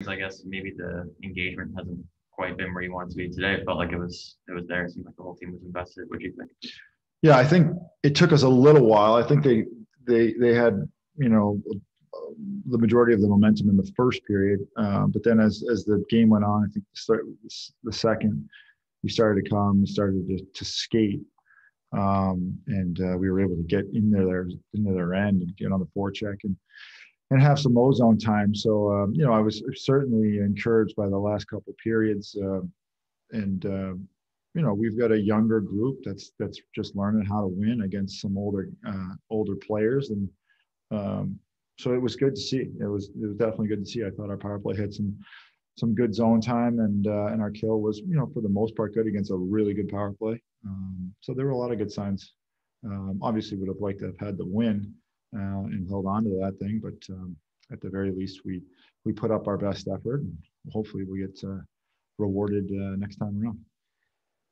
I guess maybe the engagement hasn't quite been where you want it to be today. It felt like it was there. It seemed like the whole team was invested. What do you think? Yeah, I think it took us a little while. I think they had you know the majority of the momentum in the first period, but then as the game went on, I think the second we started to come, we started to skate, and we were able to get into their end and get on the forecheck and have some ozone time. So I was certainly encouraged by the last couple of periods, and we've got a younger group that's just learning how to win against some older players, and so it was good to see. It was definitely good to see. I thought our power play had some good zone time, and our kill was for the most part good against a really good power play. So there were a lot of good signs. Obviously, would have liked to have had the win and held on to that thing, but at the very least, we put up our best effort, and hopefully we get rewarded next time around.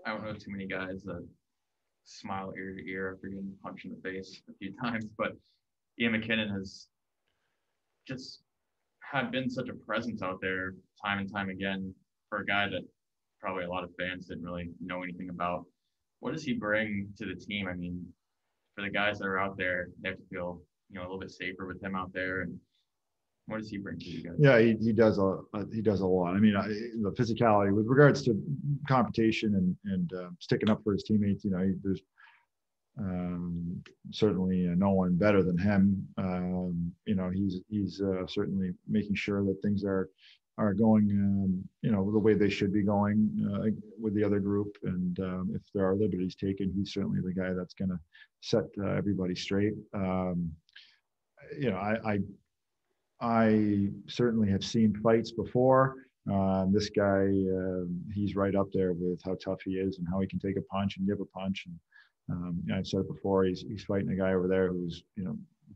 I don't know too many guys that smile ear to ear after getting punched in the face a few times, but Ian MacKinnon has just had been such a presence out there time and time again for a guy that probably a lot of fans didn't really know anything about. What does he bring to the team? I mean, for the guys that are out there, they have to feel a little bit safer with him out there. And what does he bring to you guys? Yeah, he does a lot. I mean, the physicality with regards to competition and sticking up for his teammates. There's certainly no one better than him. He's certainly making sure that things are going the way they should be going with the other group, and if there are liberties taken, he's certainly the guy that's going to set everybody straight. I certainly have seen fights before. This guy, he's right up there with how tough he is and how he can take a punch and give a punch. And I've said it before, he's fighting a guy over there who's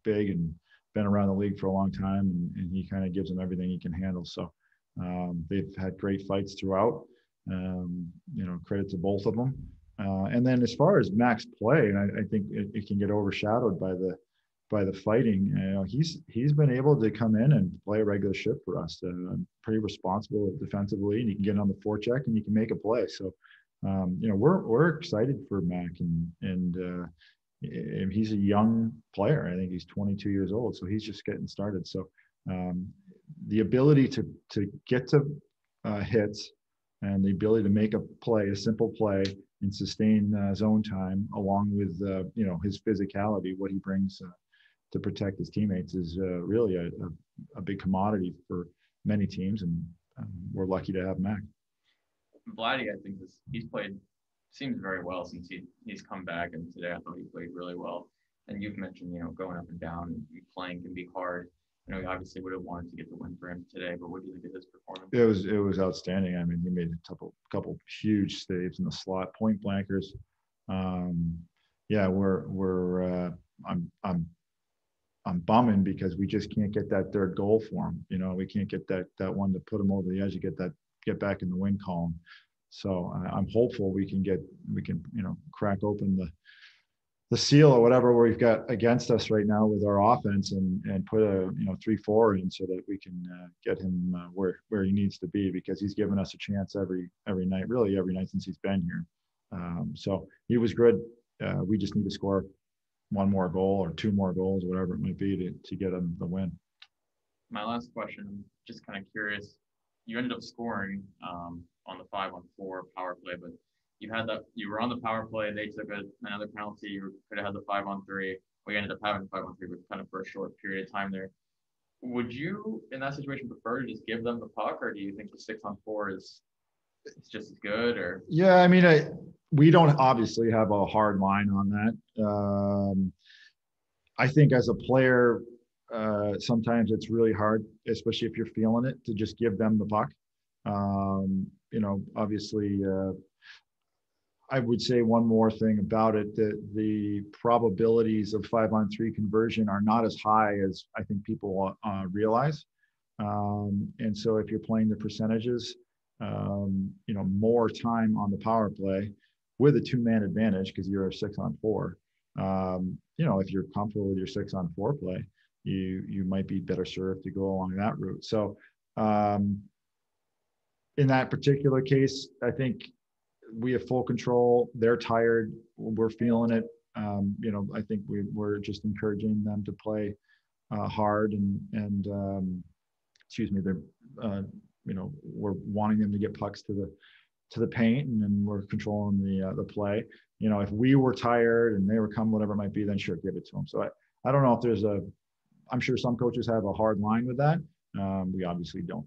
big and been around the league for a long time, and he kind of gives him everything he can handle. So they've had great fights throughout. Credit to both of them. And then as far as Mac's play, and I think it can get overshadowed by the fighting. He's been able to come in and play a regular shift for us. Pretty responsible defensively, and he can get on the forecheck and he can make a play. So we're excited for Mac, and he's a young player. I think he's 22 years old, so he's just getting started. So the ability to get to hits and the ability to make a simple play, and sustain zone time, along with his physicality, what he brings to protect his teammates, is really a big commodity for many teams, and we're lucky to have Mac. Vladdy, I think he's played seems very well since he's come back, and today I thought he played really well. And you've mentioned going up and down and playing can be hard. He obviously would have wanted to get the win for him today, but what do you think of his performance? It was outstanding. I mean, he made a couple huge saves in the slot, point blankers. Yeah, I'm bumming because we just can't get that third goal for him. We can't get that one to put him over the edge to get back in the win column. So I'm hopeful we can crack open the seal or whatever we've got against us right now with our offense, and put a 3-4 in, so that we can get him where he needs to be, because he's given us a chance every night, really every night since he's been here. So he was good. We just need to score one more goal or two more goals, whatever it might be, to get him the win. My last question, I'm just kind of curious. You ended up scoring on the 5-on-4 power play, but you were on the power play. They took another penalty. You could have had the 5-on-3. We ended up having 5-on-3, but kind of for a short period of time there. Would you, in that situation, prefer to just give them the puck, or do you think the 6-on-4 is just as good? Or yeah, I mean, we don't obviously have a hard line on that. I think as a player, sometimes it's really hard, especially if you're feeling it, to just give them the puck. Obviously, I would say one more thing about it, that the probabilities of 5-on-3 conversion are not as high as I think people realize. And so if you're playing the percentages, more time on the power play with a 2-man advantage, because you're a 6-on-4. If you're comfortable with your 6-on-4 play, you might be better served to go along that route. So In that particular case, I think we have full control. They're tired. We're feeling it. I think we're just encouraging them to play hard and excuse me, they're we're wanting them to get pucks to the paint, and then we're controlling the play. If we were tired and they were coming, whatever it might be, then sure, give it to them. So I don't know if I'm sure some coaches have a hard line with that. We obviously don't.